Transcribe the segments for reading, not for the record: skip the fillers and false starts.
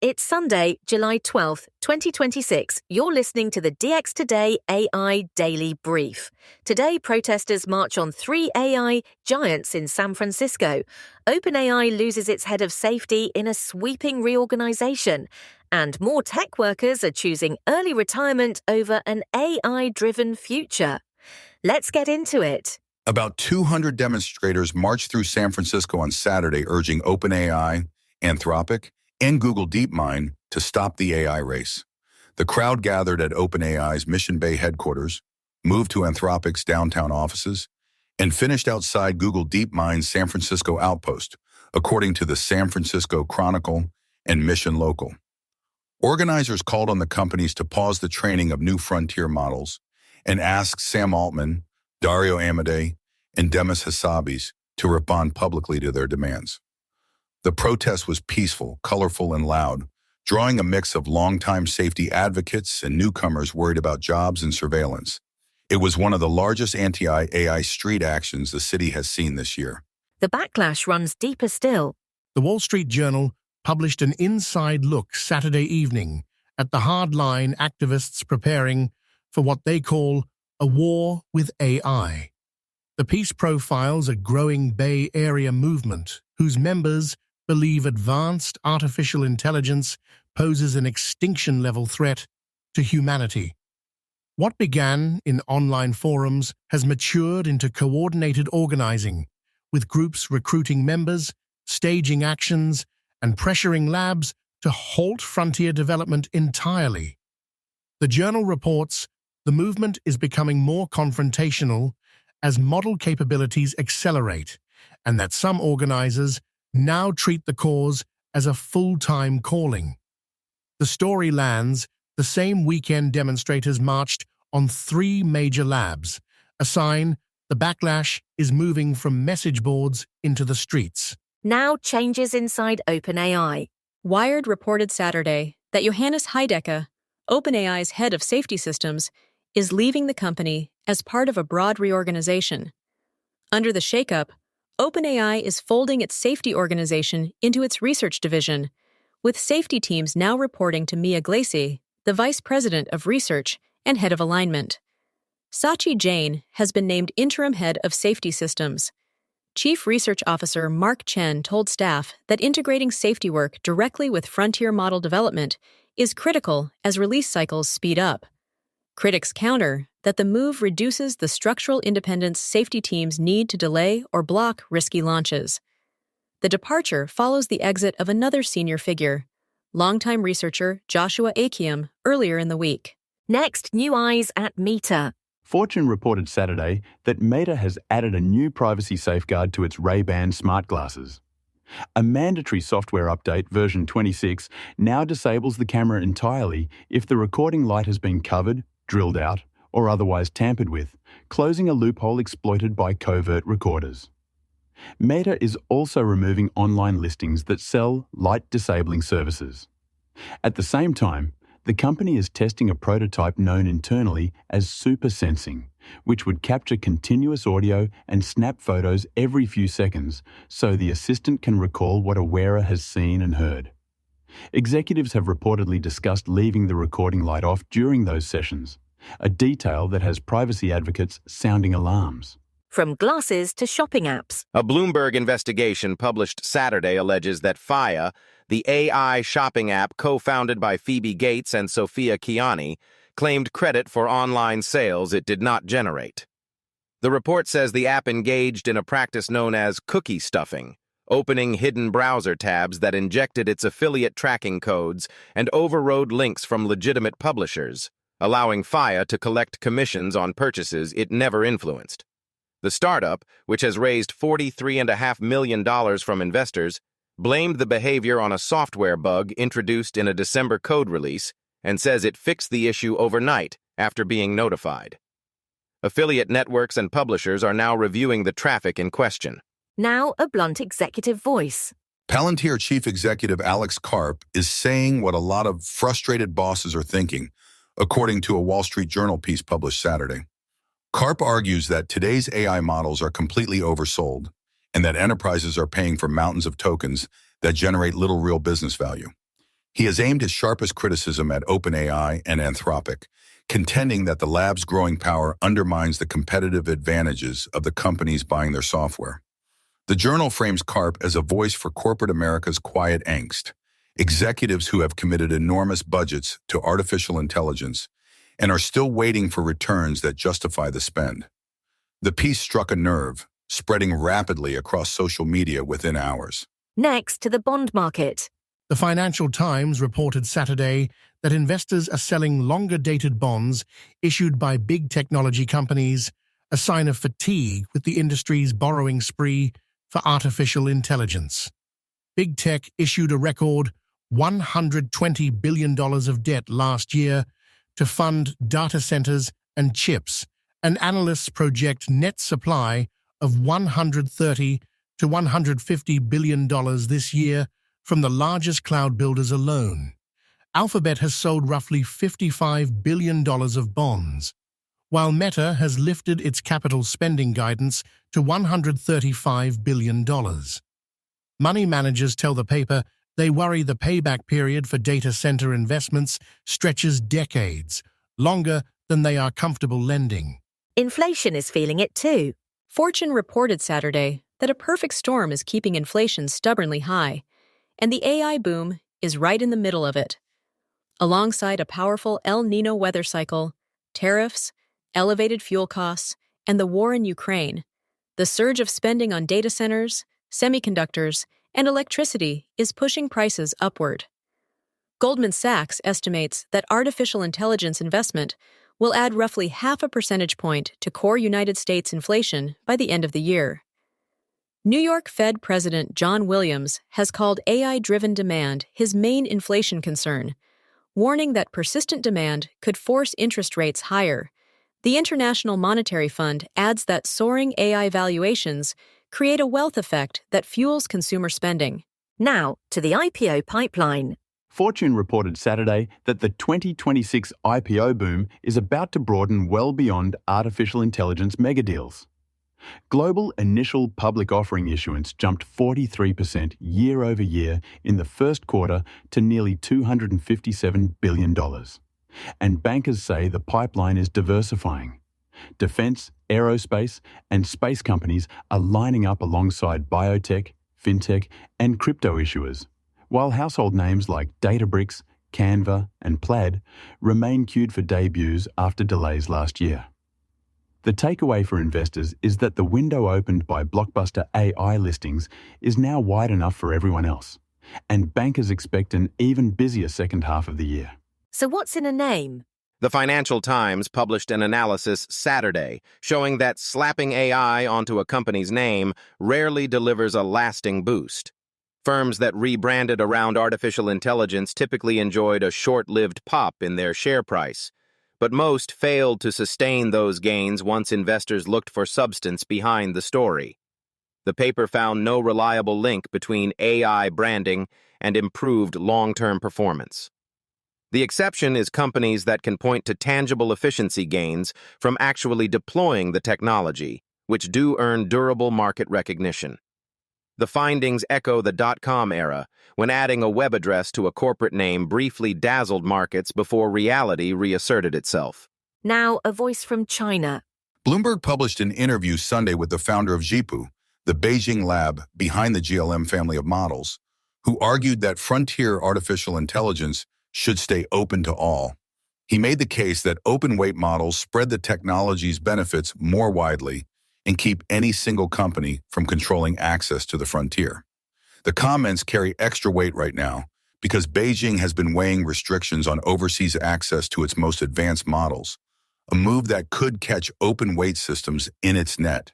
It's Sunday, July 12th, 2026. You're listening to the DX Today AI Daily Brief. Today, protesters march on 3 AI giants in San Francisco. OpenAI loses its head of safety in a sweeping reorganization. And more tech workers are choosing early retirement over an AI-driven future. Let's get into it. About 200 demonstrators marched through San Francisco on Saturday urging OpenAI, Anthropic, and Google DeepMind to stop the AI race. The crowd gathered at OpenAI's Mission Bay headquarters, moved to Anthropic's downtown offices, and finished outside Google DeepMind's San Francisco outpost, according to the San Francisco Chronicle and Mission Local. Organizers called on the companies to pause the training of new frontier models and asked Sam Altman, Dario Amodei, and Demis Hassabis to respond publicly to their demands. The protest was peaceful, colorful, and loud, drawing a mix of longtime safety advocates and newcomers worried about jobs and surveillance. It was one of the largest anti-AI street actions the city has seen this year. The backlash runs deeper still. The Wall Street Journal published an inside look Saturday evening at the hardline activists preparing for what they call a war with AI. The piece profiles a growing Bay Area movement whose members believe advanced artificial intelligence poses an extinction-level threat to humanity. What began in online forums has matured into coordinated organizing, with groups recruiting members, staging actions, and pressuring labs to halt frontier development entirely. The journal reports the movement is becoming more confrontational as model capabilities accelerate, and that some organizers now treat the cause as a full-time calling. The story lands the same weekend demonstrators marched on 3 major labs, a sign the backlash is moving from message boards into the streets. Now changes inside OpenAI. Wired reported Saturday that Johannes Heidecke, OpenAI's head of safety systems, is leaving the company as part of a broad reorganization. Under the shakeup, OpenAI is folding its safety organization into its research division, with safety teams now reporting to Mia Glacy, the vice president of research and head of alignment. Sachi Jain has been named interim head of safety systems. Chief Research Officer Mark Chen told staff that integrating safety work directly with frontier model development is critical as release cycles speed up. Critics counter that the move reduces the structural independence safety teams need to delay or block risky launches. The departure follows the exit of another senior figure, longtime researcher Joshua Akeem, earlier in the week. Next, new eyes at Meta. Fortune reported Saturday that Meta has added a new privacy safeguard to its Ray-Ban smart glasses. A mandatory software update, version 26, now disables the camera entirely if the recording light has been covered, drilled out, or otherwise tampered with, closing a loophole exploited by covert recorders. Meta is also removing online listings that sell light-disabling services. At the same time, the company is testing a prototype known internally as super sensing, which would capture continuous audio and snap photos every few seconds so the assistant can recall what a wearer has seen and heard. Executives have reportedly discussed leaving the recording light off during those sessions, a detail that has privacy advocates sounding alarms. From glasses to shopping apps. A Bloomberg investigation published Saturday alleges that Phia, the AI shopping app co-founded by Phoebe Gates and Sophia Kiani, claimed credit for online sales it did not generate. The report says the app engaged in a practice known as cookie stuffing, opening hidden browser tabs that injected its affiliate tracking codes and overrode links from legitimate publishers, allowing Phia to collect commissions on purchases it never influenced. The startup, which has raised $43.5 million from investors, blamed the behavior on a software bug introduced in a December code release and says it fixed the issue overnight after being notified. Affiliate networks and publishers are now reviewing the traffic in question. Now a blunt executive voice. Palantir Chief Executive Alex Karp is saying what a lot of frustrated bosses are thinking, according to a Wall Street Journal piece published Saturday. Karp argues that today's AI models are completely oversold and that enterprises are paying for mountains of tokens that generate little real business value. He has aimed his sharpest criticism at OpenAI and Anthropic, contending that the lab's growing power undermines the competitive advantages of the companies buying their software. The journal frames Karp as a voice for corporate America's quiet angst, executives who have committed enormous budgets to artificial intelligence and are still waiting for returns that justify the spend. The piece struck a nerve, spreading rapidly across social media within hours. Next to the bond market. The Financial Times reported Saturday that investors are selling longer-dated bonds issued by big technology companies, a sign of fatigue with the industry's borrowing spree for artificial intelligence. Big tech issued a record $120 billion of debt last year to fund data centers and chips, and analysts project net supply of $130 to $150 billion this year from the largest cloud builders alone. Alphabet has sold roughly $55 billion of bonds, while Meta has lifted its capital spending guidance to $135 billion. Money managers tell the paper they worry the payback period for data center investments stretches decades, longer than they are comfortable lending. Inflation is feeling it too. Fortune reported Saturday that a perfect storm is keeping inflation stubbornly high, and the AI boom is right in the middle of it. Alongside a powerful El Niño weather cycle, tariffs, elevated fuel costs, and the war in Ukraine, the surge of spending on data centers, semiconductors, and electricity is pushing prices upward. Goldman Sachs estimates that artificial intelligence investment will add roughly half a percentage point to core United States inflation by the end of the year. New York Fed President John Williams has called AI-driven demand his main inflation concern, warning that persistent demand could force interest rates higher. The International Monetary Fund adds that soaring AI valuations create a wealth effect that fuels consumer spending. Now to the IPO pipeline. Fortune reported Saturday that the 2026 IPO boom is about to broaden well beyond artificial intelligence megadeals. Global initial public offering issuance jumped 43% year over year in the first quarter to nearly $257 billion. And bankers say the pipeline is diversifying. Defense, aerospace, and space companies are lining up alongside biotech, fintech, and crypto issuers, while household names like Databricks, Canva, and Plaid remain queued for debuts after delays last year. The takeaway for investors is that the window opened by blockbuster AI listings is now wide enough for everyone else, and bankers expect an even busier second half of the year. So what's in a name? The Financial Times published an analysis Saturday showing that slapping AI onto a company's name rarely delivers a lasting boost. Firms that rebranded around artificial intelligence typically enjoyed a short-lived pop in their share price, but most failed to sustain those gains once investors looked for substance behind the story. The paper found no reliable link between AI branding and improved long-term performance. The exception is companies that can point to tangible efficiency gains from actually deploying the technology, which do earn durable market recognition. The findings echo the dot-com era, when adding a web address to a corporate name briefly dazzled markets before reality reasserted itself. Now a voice from China. Bloomberg published an interview Sunday with the founder of Zhipu, the Beijing lab behind the GLM family of models, who argued that frontier artificial intelligence should stay open to all. He made the case that open-weight models spread the technology's benefits more widely and keep any single company from controlling access to the frontier. The comments carry extra weight right now because Beijing has been weighing restrictions on overseas access to its most advanced models, a move that could catch open-weight systems in its net.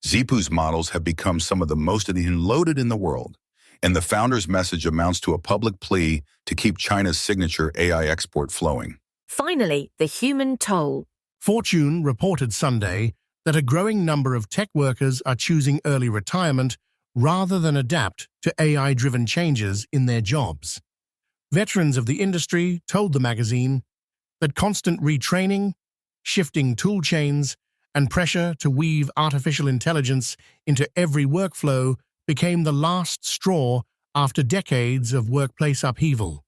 Zhipu's models have become some of the most loaded in the world, and the founder's message amounts to a public plea to keep China's signature AI export flowing. Finally, the human toll. Fortune reported Sunday that a growing number of tech workers are choosing early retirement rather than adapt to AI-driven changes in their jobs. Veterans of the industry told the magazine that constant retraining, shifting tool chains, and pressure to weave artificial intelligence into every workflow became the last straw after decades of workplace upheaval.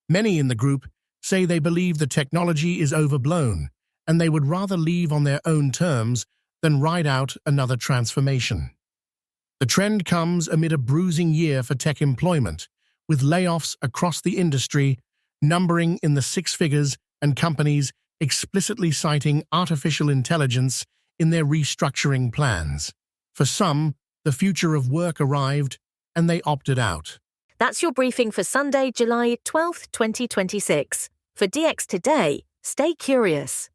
Many in the group say they believe the technology is overblown and they would rather leave on their own terms than ride out another transformation. The trend comes amid a bruising year for tech employment, with layoffs across the industry numbering in the six figures and companies explicitly citing artificial intelligence in their restructuring plans. For some, the future of work arrived and they opted out. That's your briefing for Sunday, July 12th, 2026. For DX Today, stay curious.